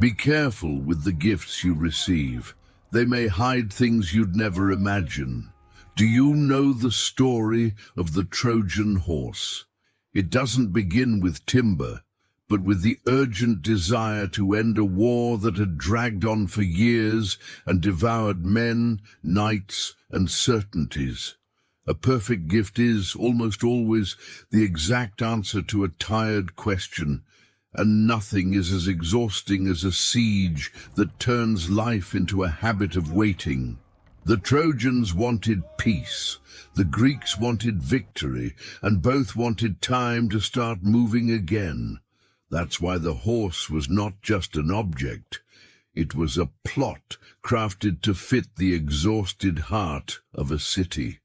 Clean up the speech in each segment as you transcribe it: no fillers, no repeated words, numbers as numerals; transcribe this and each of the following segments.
Be careful with the gifts you receive. They may hide things you'd never imagine. Do you know the story of the Trojan Horse? It doesn't begin with timber, but with the urgent desire to end a war that had dragged on for years and devoured men, knights, and certainties. A perfect gift is, almost always, the exact answer to a tired question, and nothing is as exhausting as a siege that turns life into a habit of waiting. The Trojans wanted peace, the Greeks wanted victory, and both wanted time to start moving again. That's why the horse was not just an object. It was a plot crafted to fit the exhausted heart of a city.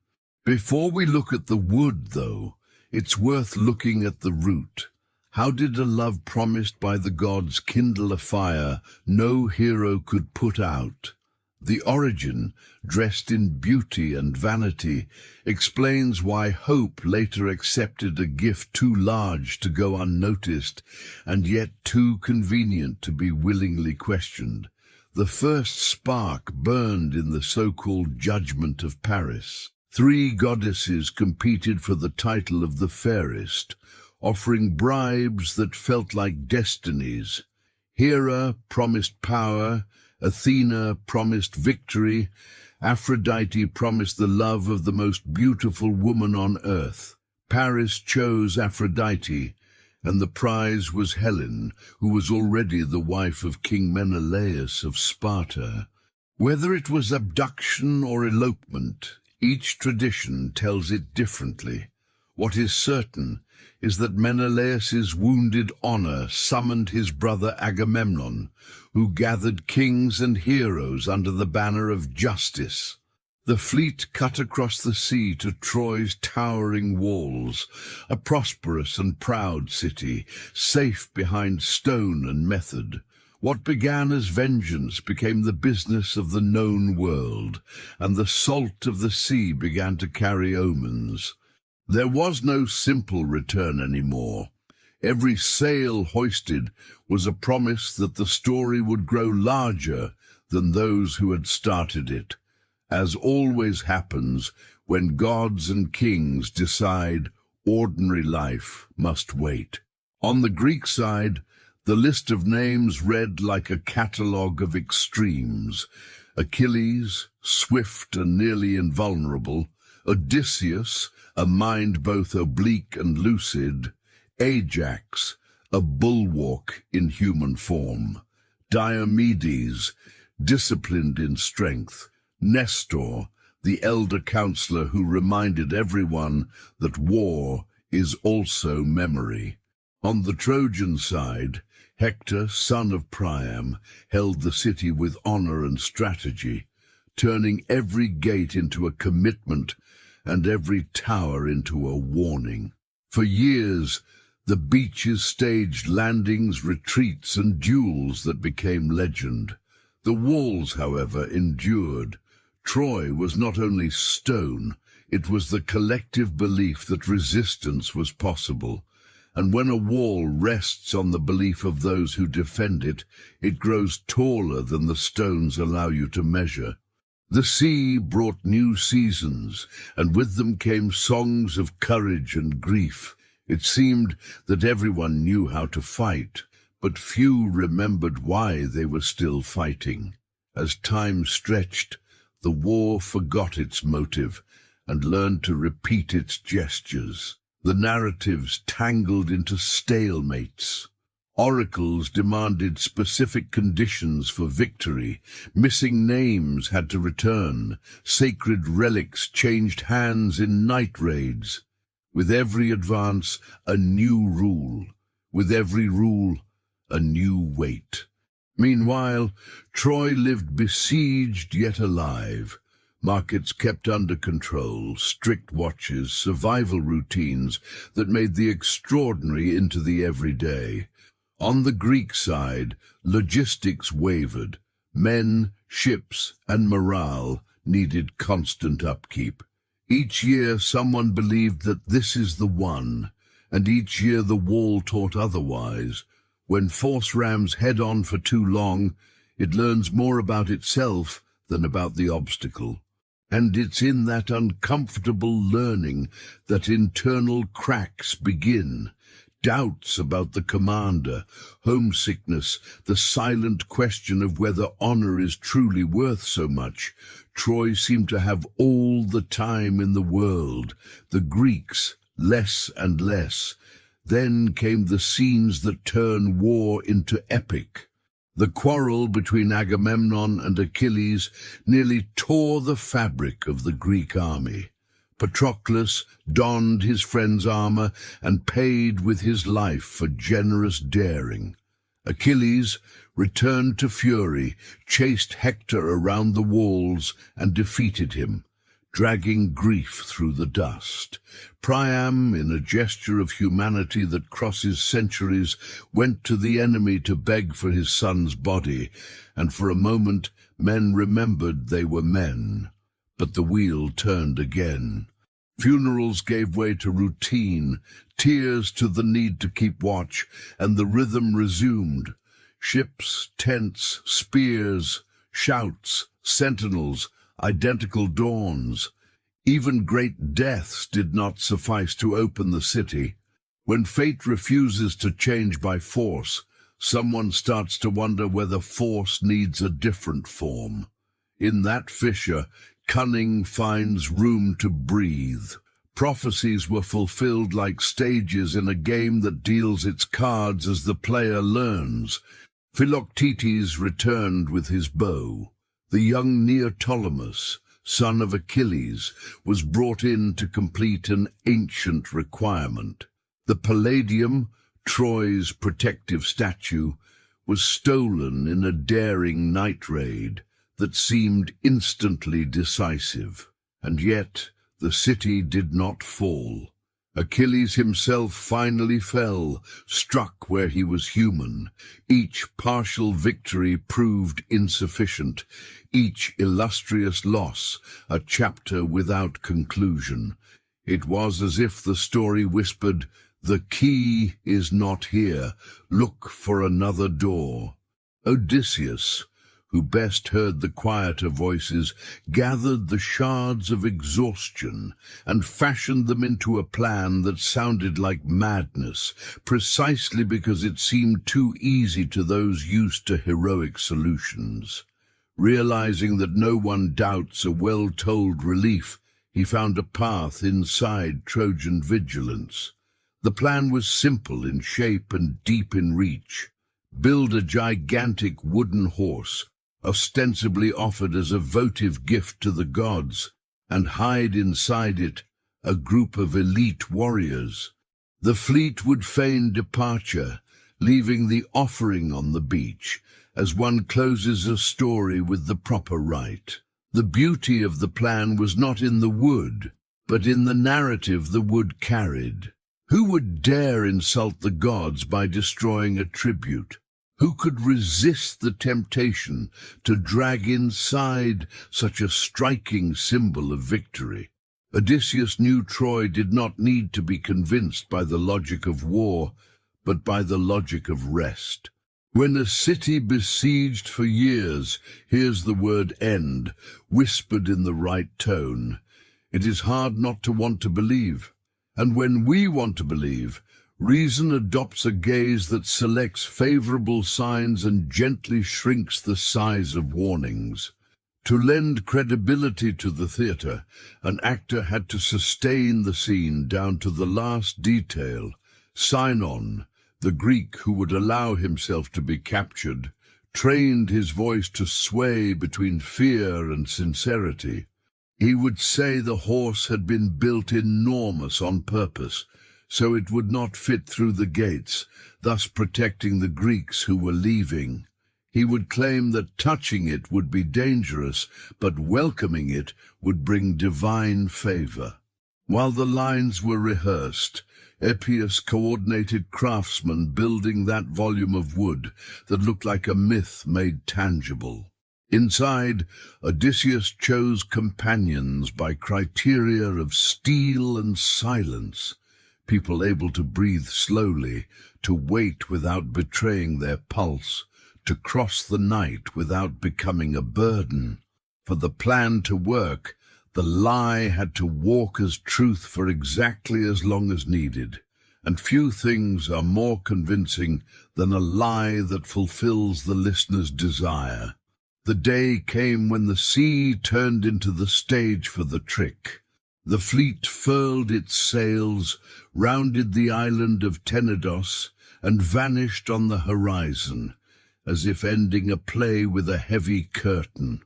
Before we look at the wood, though, it's worth looking at the root. How did a love promised by the gods kindle a fire no hero could put out? The origin, dressed in beauty and vanity, explains why hope later accepted a gift too large to go unnoticed, and yet too convenient to be willingly questioned. The first spark burned in the so-called Judgment of Paris. 3 goddesses competed for the title of the fairest, offering bribes that felt like destinies. Hera promised power, Athena promised victory, Aphrodite promised the love of the most beautiful woman on earth. Paris chose Aphrodite, and the prize was Helen, who was already the wife of King Menelaus of Sparta. Whether it was abduction or elopement, each tradition tells it differently. What is certain is that Menelaus's wounded honor summoned his brother Agamemnon, who gathered kings and heroes under the banner of justice. The fleet cut across the sea to Troy's towering walls, a prosperous and proud city, safe behind stone and method. What began as vengeance became the business of the known world, and the salt of the sea began to carry omens. There was no simple return anymore. Every sail hoisted was a promise that the story would grow larger than those who had started it, as always happens when gods and kings decide ordinary life must wait. On the Greek side, the list of names read like a catalogue of extremes. Achilles, swift and nearly invulnerable; Odysseus, a mind both oblique and lucid; Ajax, a bulwark in human form; Diomedes, disciplined in strength; Nestor, the elder counselor who reminded everyone that war is also memory. On the Trojan side, Hector, son of Priam, held the city with honor and strategy, turning every gate into a commitment and every tower into a warning. For years, the beaches staged landings, retreats, and duels that became legend. The walls, however, endured. Troy was not only stone, it was the collective belief that resistance was possible. And when a wall rests on the belief of those who defend it, it grows taller than the stones allow you to measure. The sea brought new seasons, and with them came songs of courage and grief. It seemed that everyone knew how to fight, but few remembered why they were still fighting. As time stretched, the war forgot its motive and learned to repeat its gestures. The narratives tangled into stalemates. Oracles demanded specific conditions for victory. Missing names had to return. Sacred relics changed hands in night raids. With every advance, a new rule. With every rule, a new weight. Meanwhile, Troy lived besieged yet alive. Markets kept under control, strict watches, survival routines that made the extraordinary into the everyday. On the Greek side, logistics wavered. Men, ships, and morale needed constant upkeep. Each year someone believed that this is the one, and each year the wall taught otherwise. When force rams head-on for too long, it learns more about itself than about the obstacle. And it's in that uncomfortable learning that internal cracks begin. Doubts about the commander, homesickness, the silent question of whether honor is truly worth so much. Troy seemed to have all the time in the world, the Greeks less and less. Then came the scenes that turn war into epic. The quarrel between Agamemnon and Achilles nearly tore the fabric of the Greek army. Patroclus donned his friend's armor and paid with his life for generous daring. Achilles returned to fury, chased Hector around the walls and defeated him, dragging grief through the dust. Priam, in a gesture of humanity that crosses centuries, went to the enemy to beg for his son's body, and for a moment men remembered they were men. But the wheel turned again. Funerals gave way to routine, tears to the need to keep watch, and the rhythm resumed. Ships, tents, spears, shouts, sentinels, identical dawns. Even great deaths did not suffice to open the city. When fate refuses to change by force, someone starts to wonder whether force needs a different form. In that fissure, cunning finds room to breathe. Prophecies were fulfilled like stages in a game that deals its cards as the player learns. Philoctetes returned with his bow. The young Neoptolemus, son of Achilles, was brought in to complete an ancient requirement. The Palladium, Troy's protective statue, was stolen in a daring night raid that seemed instantly decisive. And yet the city did not fall. Achilles himself finally fell, struck where he was human. Each partial victory proved insufficient, each illustrious loss a chapter without conclusion. It was as if the story whispered, "The key is not here. Look for another door." Odysseus, who best heard the quieter voices, gathered the shards of exhaustion and fashioned them into a plan that sounded like madness, precisely because it seemed too easy to those used to heroic solutions. Realizing that no one doubts a well-told relief, he found a path inside Trojan vigilance. The plan was simple in shape and deep in reach. Build a gigantic wooden horse, ostensibly offered as a votive gift to the gods, and hide inside it a group of elite warriors. The fleet would feign departure, leaving the offering on the beach, as one closes a story with the proper rite. The beauty of the plan was not in the wood, but in the narrative the wood carried. Who would dare insult the gods by destroying a tribute? Who could resist the temptation to drag inside such a striking symbol of victory? Odysseus knew Troy did not need to be convinced by the logic of war, but by the logic of rest. When a city besieged for years hears the word end, whispered in the right tone, it is hard not to want to believe. And when we want to believe, reason adopts a gaze that selects favorable signs and gently shrinks the size of warnings. To lend credibility to the theater, an actor had to sustain the scene down to the last detail. Sinon, the Greek who would allow himself to be captured, trained his voice to sway between fear and sincerity. He would say the horse had been built enormous on purpose, so it would not fit through the gates, thus protecting the Greeks who were leaving. He would claim that touching it would be dangerous, but welcoming it would bring divine favor. While the lines were rehearsed, Epius coordinated craftsmen building that volume of wood that looked like a myth made tangible. Inside, Odysseus chose companions by criteria of steel and silence. people able to breathe slowly, to wait without betraying their pulse, to cross the night without becoming a burden. For the plan to work, the lie had to walk as truth for exactly as long as needed. And few things are more convincing than a lie that fulfills the listener's desire. The day came when the sea turned into the stage for the trick. The fleet furled its sails, rounded the island of Tenedos, and vanished on the horizon, as if ending a play with a heavy curtain.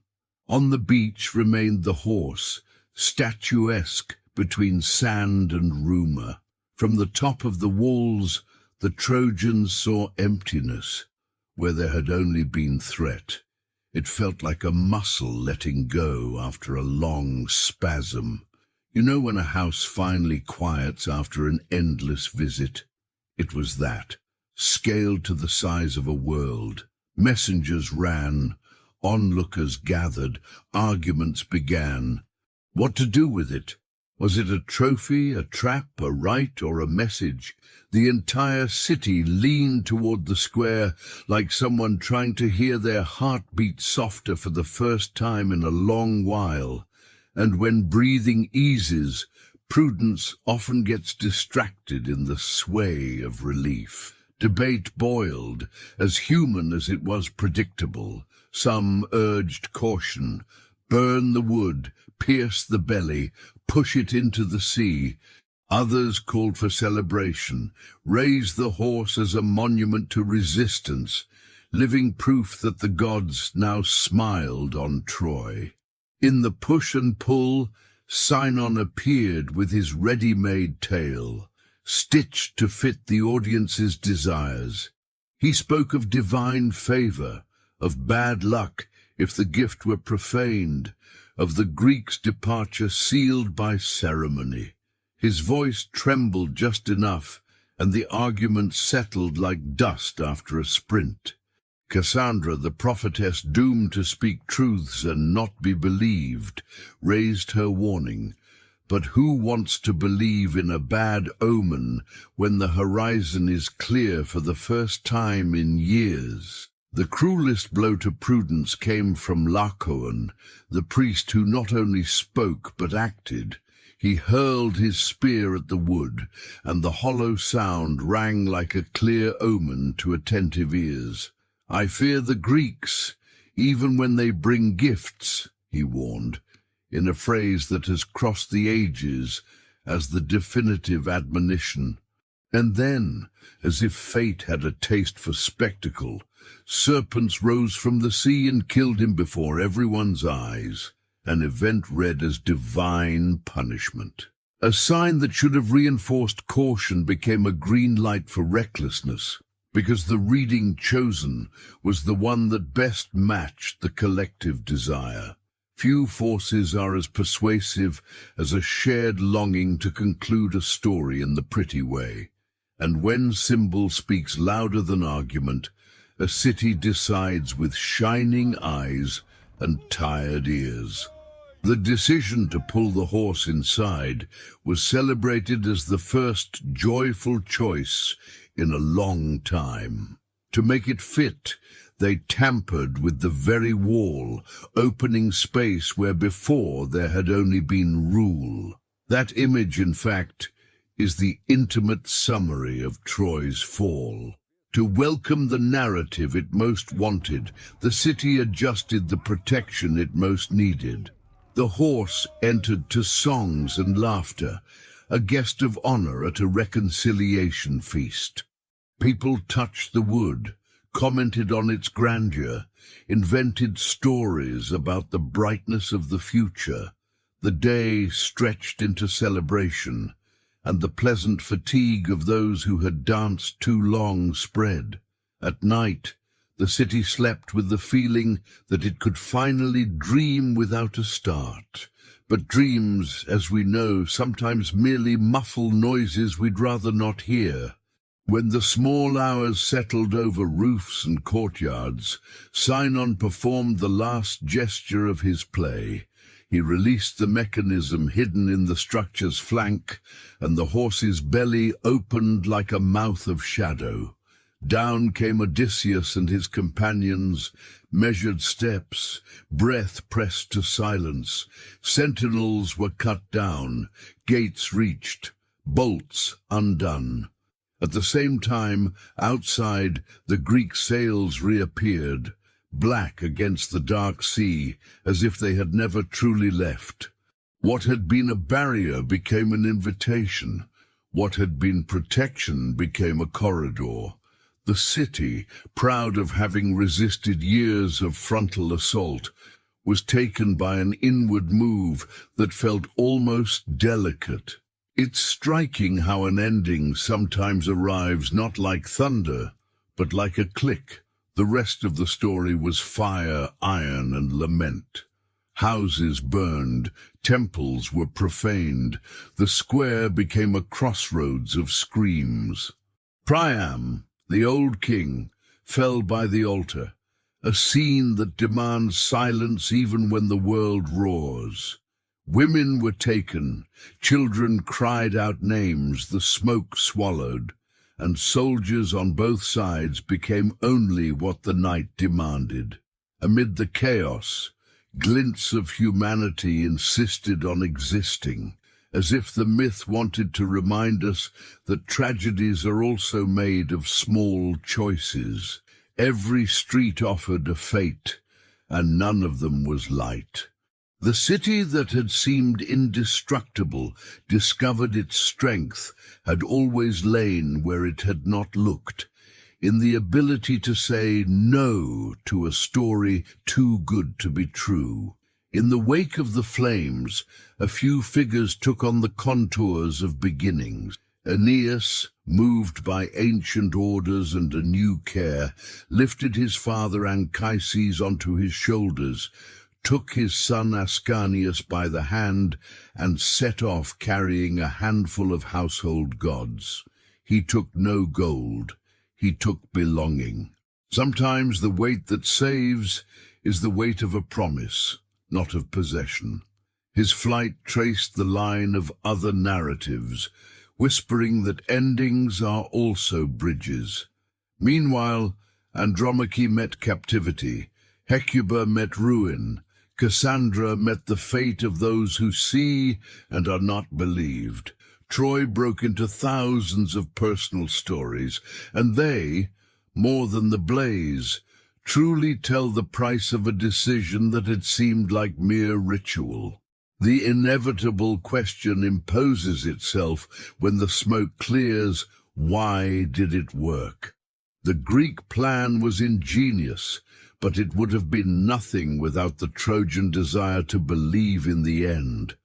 On the beach remained the horse, statuesque between sand and rumour. From the top of the walls, the Trojans saw emptiness, where there had only been threat. It felt like a muscle letting go after a long spasm. You know when a house finally quiets after an endless visit? It was that, scaled to the size of a world. Messengers ran, onlookers gathered, arguments began. What to do with it? Was it a trophy, a trap, a rite, or a message? The entire city leaned toward the square like someone trying to hear their heart beat softer for the first time in a long while. And when breathing eases, prudence often gets distracted in the sway of relief. Debate boiled, as human as it was predictable. Some urged caution, burn the wood, pierce the belly, push it into the sea. Others called for celebration, raise the horse as a monument to resistance, living proof that the gods now smiled on Troy. In the push and pull, Sinon appeared with his ready-made tale, stitched to fit the audience's desires. He spoke of divine favor, of bad luck if the gift were profaned, of the Greeks' departure sealed by ceremony. His voice trembled just enough, and the argument settled like dust after a sprint. Cassandra, the prophetess doomed to speak truths and not be believed, raised her warning. But who wants to believe in a bad omen when the horizon is clear for the first time in years? The cruelest blow to prudence came from Laocoon, the priest who not only spoke but acted. He hurled his spear at the wood, and the hollow sound rang like a clear omen to attentive ears. "I fear the Greeks, even when they bring gifts," he warned, in a phrase that has crossed the ages as the definitive admonition. And then, as if fate had a taste for spectacle, serpents rose from the sea and killed him before everyone's eyes, an event read as divine punishment. A sign that should have reinforced caution became a green light for recklessness, because the reading chosen was the one that best matched the collective desire. Few forces are as persuasive as a shared longing to conclude a story in the pretty way. And when symbol speaks louder than argument, a city decides with shining eyes and tired ears. The decision to pull the horse inside was celebrated as the first joyful choice in a long time. To make it fit, they tampered with the very wall, opening space where before there had only been rule. That image, in fact, is the intimate summary of Troy's fall. To welcome the narrative it most wanted, the city adjusted the protection it most needed. The horse entered to songs and laughter, a guest of honor at a reconciliation feast. People touched the wood, commented on its grandeur, invented stories about the brightness of the future. The day stretched into celebration, and the pleasant fatigue of those who had danced too long spread. At night, the city slept with the feeling that it could finally dream without a start. But dreams, as we know, sometimes merely muffle noises we'd rather not hear. When the small hours settled over roofs and courtyards, Sinon performed the last gesture of his play. He released the mechanism hidden in the structure's flank, and the horse's belly opened like a mouth of shadow. Down came Odysseus and his companions, measured steps, breath pressed to silence. Sentinels were cut down, gates reached, bolts undone. At the same time, outside, the Greek sails reappeared, black against the dark sea, as if they had never truly left. What had been a barrier became an invitation. What had been protection became a corridor. The city, proud of having resisted years of frontal assault, was taken by an inward move that felt almost delicate. It's striking how an ending sometimes arrives not like thunder, but like a click. The rest of the story was fire, iron, and lament. Houses burned, temples were profaned, the square became a crossroads of screams. Priam, the old king, fell by the altar, a scene that demands silence even when the world roars. Women were taken, children cried out names, the smoke swallowed, and soldiers on both sides became only what the night demanded. Amid the chaos, glints of humanity insisted on existing, as if the myth wanted to remind us that tragedies are also made of small choices. Every street offered a fate, and none of them was light. The city that had seemed indestructible discovered its strength had always lain where it had not looked, in the ability to say no to a story too good to be true. In the wake of the flames, a few figures took on the contours of beginnings. Aeneas, moved by ancient orders and a new care, lifted his father Anchises onto his shoulders, took his son Ascanius by the hand, and set off carrying a handful of household gods. He took no gold, he took belonging. Sometimes the weight that saves is the weight of a promise, not of possession. His flight traced the line of other narratives, whispering that endings are also bridges. Meanwhile, Andromache met captivity, Hecuba met ruin, Cassandra met the fate of those who see and are not believed. Troy broke into thousands of personal stories, and they, more than the blaze, truly tell the price of a decision that had seemed like mere ritual. The inevitable question imposes itself when the smoke clears: why did it work? The Greek plan was ingenious, but it would have been nothing without the Trojan desire to believe in the end.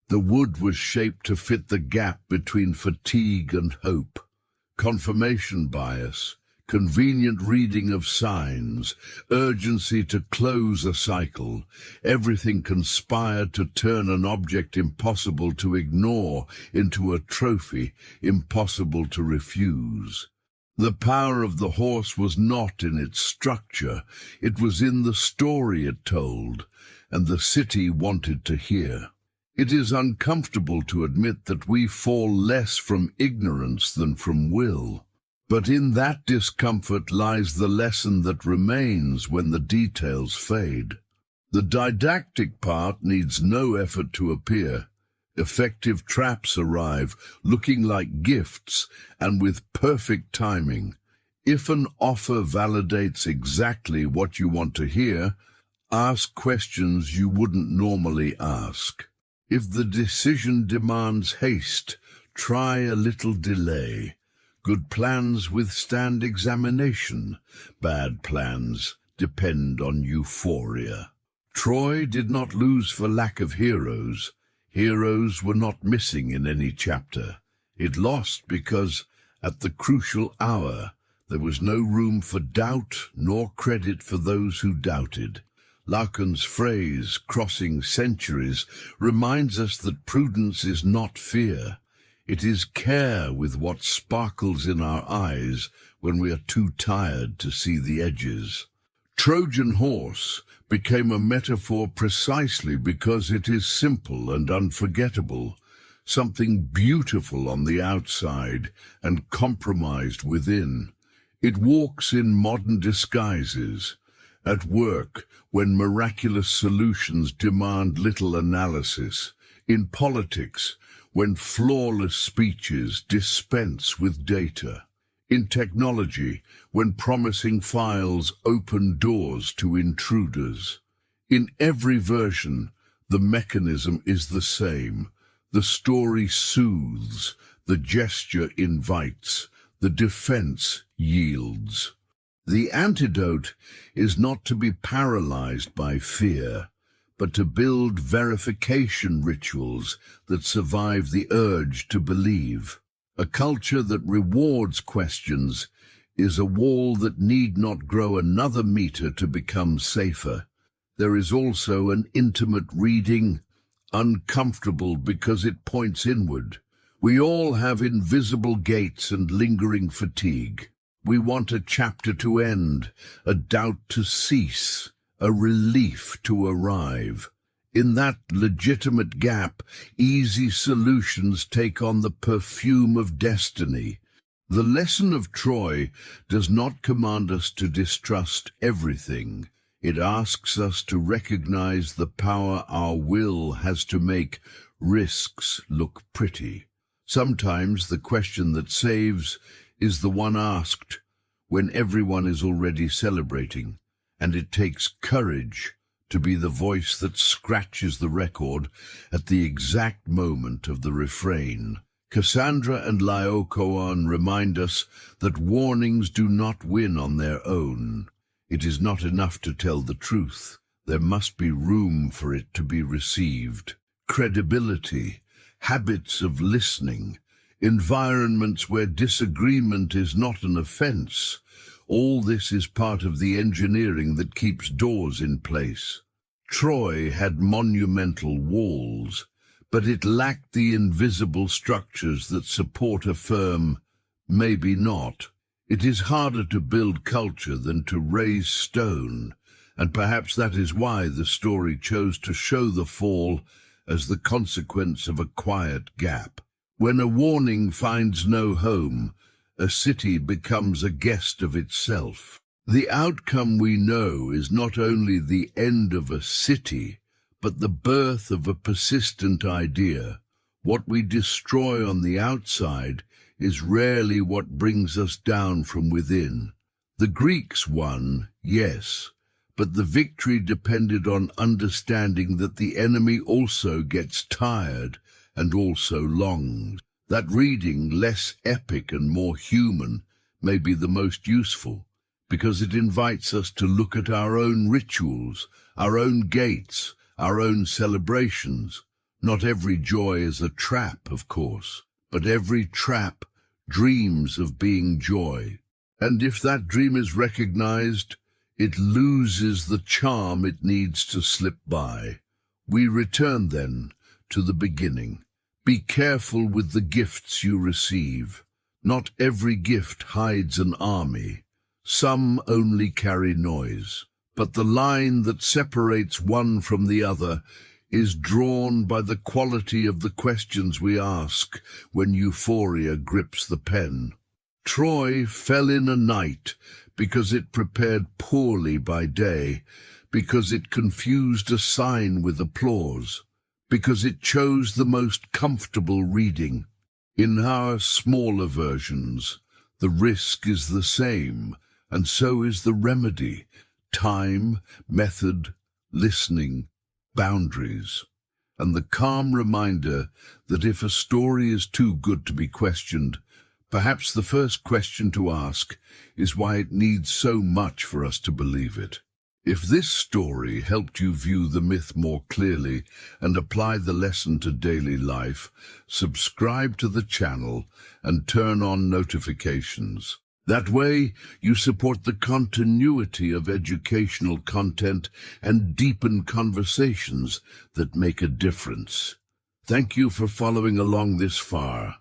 The wood was shaped to fit the gap between fatigue and hope. Confirmation bias, convenient reading of signs, urgency to close a cycle, everything conspired to turn an object impossible to ignore into a trophy impossible to refuse. The power of the horse was not in its structure, it was in the story it told, and the city wanted to hear. It is uncomfortable to admit that we fall less from ignorance than from will. But in that discomfort lies the lesson that remains when the details fade. The didactic part needs no effort to appear. Effective traps arrive, looking like gifts and with perfect timing. If an offer validates exactly what you want to hear, ask questions you wouldn't normally ask. If the decision demands haste, try a little delay. Good plans withstand examination. Bad plans depend on euphoria. Troy did not lose for lack of heroes. Heroes were not missing in any chapter. It lost because, at the crucial hour, there was no room for doubt nor credit for those who doubted. Laocoon's phrase, crossing centuries, reminds us that prudence is not fear. It is care with what sparkles in our eyes when we are too tired to see the edges. Trojan Horse became a metaphor precisely because it is simple and unforgettable, something beautiful on the outside and compromised within. It walks in modern disguises, at work when miraculous solutions demand little analysis, in politics when flawless speeches dispense with data, in technology when promising files open doors to intruders. In every version, the mechanism is the same. The story soothes, the gesture invites, the defense yields. The antidote is not to be paralyzed by fear, but to build verification rituals that survive the urge to believe. A culture that rewards questions is a wall that need not grow another meter to become safer. There is also an intimate reading, uncomfortable because it points inward. We all have invisible gates and lingering fatigue. We want a chapter to end, a doubt to cease, a relief to arrive. In that legitimate gap, easy solutions take on the perfume of destiny. The lesson of Troy does not command us to distrust everything. It asks us to recognize the power our will has to make risks look pretty. Sometimes the question that saves is the one asked when everyone is already celebrating, and it takes courage to be the voice that scratches the record at the exact moment of the refrain. Cassandra and Laocoon remind us that warnings do not win on their own. It is not enough to tell the truth. There must be room for it to be received. Credibility, habits of listening, environments where disagreement is not an offense. All this is part of the engineering that keeps doors in place. Troy had monumental walls, but it lacked the invisible structures that support a firm, maybe not. It is harder to build culture than to raise stone, and perhaps that is why the story chose to show the fall as the consequence of a quiet gap. When a warning finds no home, a city becomes a guest of itself. The outcome we know is not only the end of a city, but the birth of a persistent idea. What we destroy on the outside is rarely what brings us down from within. The Greeks won, yes, but the victory depended on understanding that the enemy also gets tired and also longs. That reading, less epic and more human, may be the most useful, because it invites us to look at our own rituals, our own gates, our own celebrations. Not every joy is a trap, of course, but every trap dreams of being joy. And if that dream is recognized, it loses the charm it needs to slip by. We return, then, to the beginning. Be careful with the gifts you receive. Not every gift hides an army. Some only carry noise. But the line that separates one from the other is drawn by the quality of the questions we ask when euphoria grips the pen. Troy fell in a night because it prepared poorly by day, because it confused a sign with applause, because it chose the most comfortable reading. In our smaller versions, the risk is the same, and so is the remedy: time, method, listening, boundaries, and the calm reminder that if a story is too good to be questioned, perhaps the first question to ask is why it needs so much for us to believe it. If this story helped you view the myth more clearly and apply the lesson to daily life, subscribe to the channel and turn on notifications. That way, you support the continuity of educational content and deepen conversations that make a difference. Thank you for following along this far.